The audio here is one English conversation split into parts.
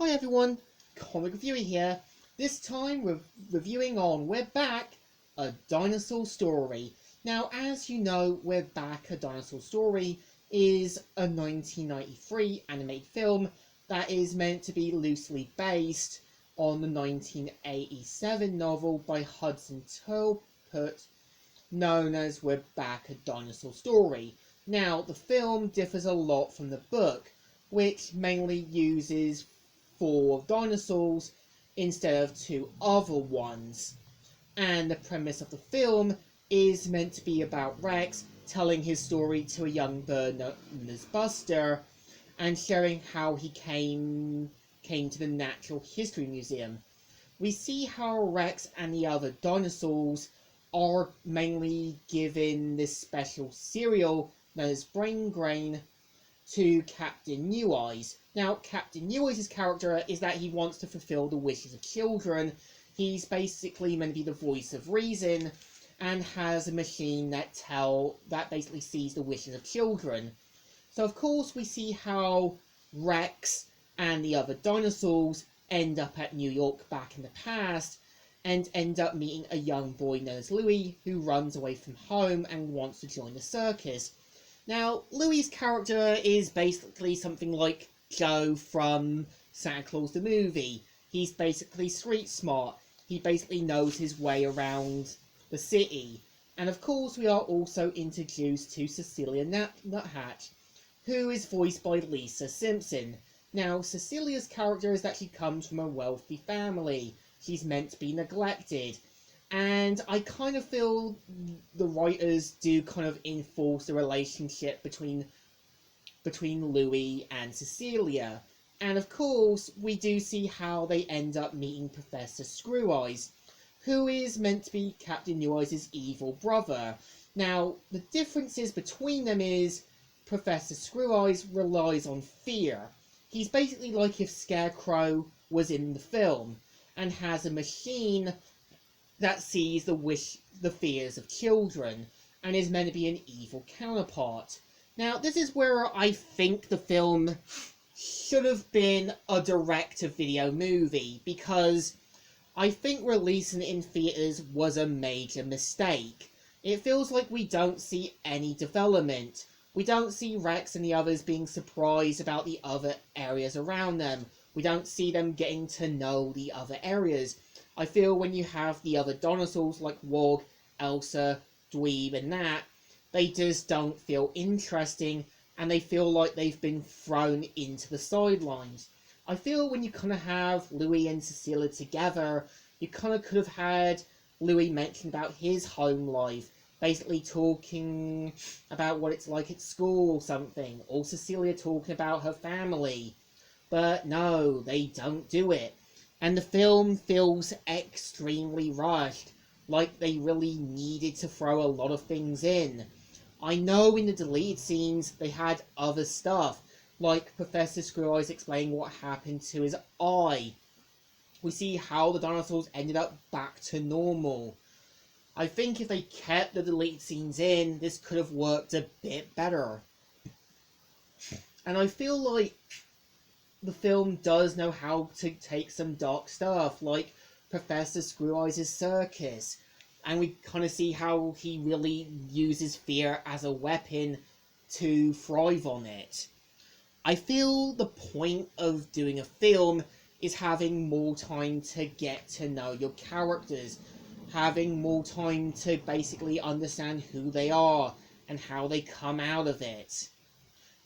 Hi everyone, Comic Reviewer here. This time we're reviewing on We're Back, a Dinosaur Story. Now, as you know, We're Back, a Dinosaur Story is a 1993 animated film that is meant to be loosely based on the 1987 novel by Hudson Talbot known as We're Back, a Dinosaur Story. Now, the film differs a lot from the book, which mainly uses 4 dinosaurs instead of 2 other ones. And the premise of the film is meant to be about Rex telling his story to a young bird known as Buster and showing how he came to the Natural History Museum. We see how Rex and the other dinosaurs are mainly given this special cereal known as Brain Grain to Captain New Eyes. Now, Captain New Eyes' character is that he wants to fulfill the wishes of children. He's basically meant to be the voice of reason and has a machine that basically sees the wishes of children. So, of course, we see how Rex and the other dinosaurs end up at New York back in the past and end up meeting a young boy known as Louis who runs away from home and wants to join the circus. Now, Louis' character is basically something like Joe from Santa Claus the movie. He's basically street smart. He basically knows his way around the city. And of course, we are also introduced to Cecilia Nuthatch, who is voiced by Lisa Simpson. Now, Cecilia's character is that she comes from a wealthy family. She's meant to be neglected. And I kind of feel the writers do kind of enforce the relationship between Louis and Cecilia. And of course, we do see how they end up meeting Professor Screw Eyes, who is meant to be Captain New Eyes' evil brother. Now, the differences between them is Professor Screw Eyes relies on fear. He's basically like if Scarecrow was in the film and has a machine that sees the fears of children and is meant to be an evil counterpart. Now, this is where I think the film should have been a direct-to-video movie, because I think releasing it in theaters was a major mistake. It feels like we don't see any development. We don't see Rex and the others being surprised about the other areas around them. We don't see them getting to know the other areas. I feel when you have the other dinosaurs like Wog, Elsa, Dweeb and Nat, they just don't feel interesting and they feel like they've been thrown into the sidelines. I feel when you kind of have Louis and Cecilia together, you kind of could have had Louis mention about his home life, basically talking about what it's like at school or something, or Cecilia talking about her family. But no, they don't do it. And the film feels extremely rushed, like they really needed to throw a lot of things in. I know in the deleted scenes they had other stuff, like Professor Screw Eyes explaining what happened to his eye. We see how the dinosaurs ended up back to normal. I think if they kept the deleted scenes in, this could have worked a bit better. And I feel like the film does know how to take some dark stuff, like Professor Screw Eyes' circus, and we kind of see how he really uses fear as a weapon to thrive on it. I feel the point of doing a film is having more time to get to know your characters, having more time to basically understand who they are and how they come out of it.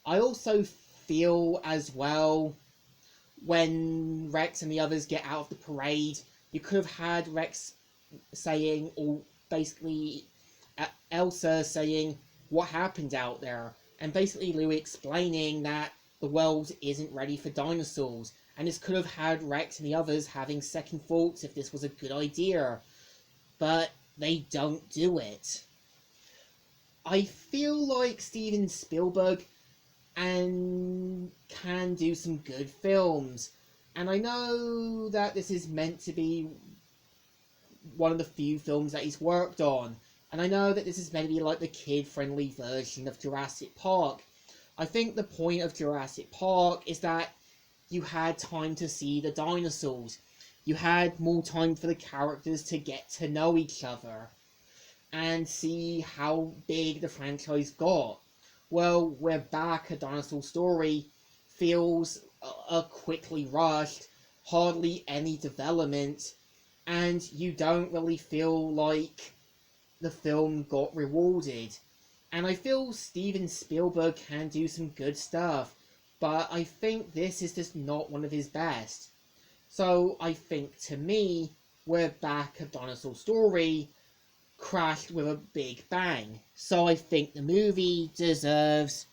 I also feel as well, when Rex and the others get out of the parade, you could have had Rex saying, or basically Elsa saying what happened out there, and basically Louis explaining that the world isn't ready for dinosaurs, and this could have had Rex and the others having second thoughts if this was a good idea, but they don't do it. I feel like Steven Spielberg and can do some good films, and I know that this is meant to be one of the few films that he's worked on, and I know that this is meant to be like the kid-friendly version of Jurassic Park. I think the point of Jurassic Park is that you had time to see the dinosaurs. You had more time for the characters to get to know each other and see how big the franchise got. Well, we're back. A Dinosaur Story feels quickly rushed, hardly any development, and you don't really feel like the film got rewarded. And I feel Steven Spielberg can do some good stuff, but I think this is just not one of his best. So I think, to me, we're back. A Dinosaur Story crashed with a big bang. So I think the movie deserves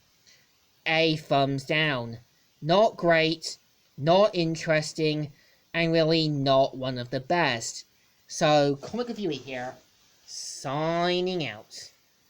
a thumbs down. Not great, not interesting, and really not one of the best. So, Comic Reviewer here, signing out.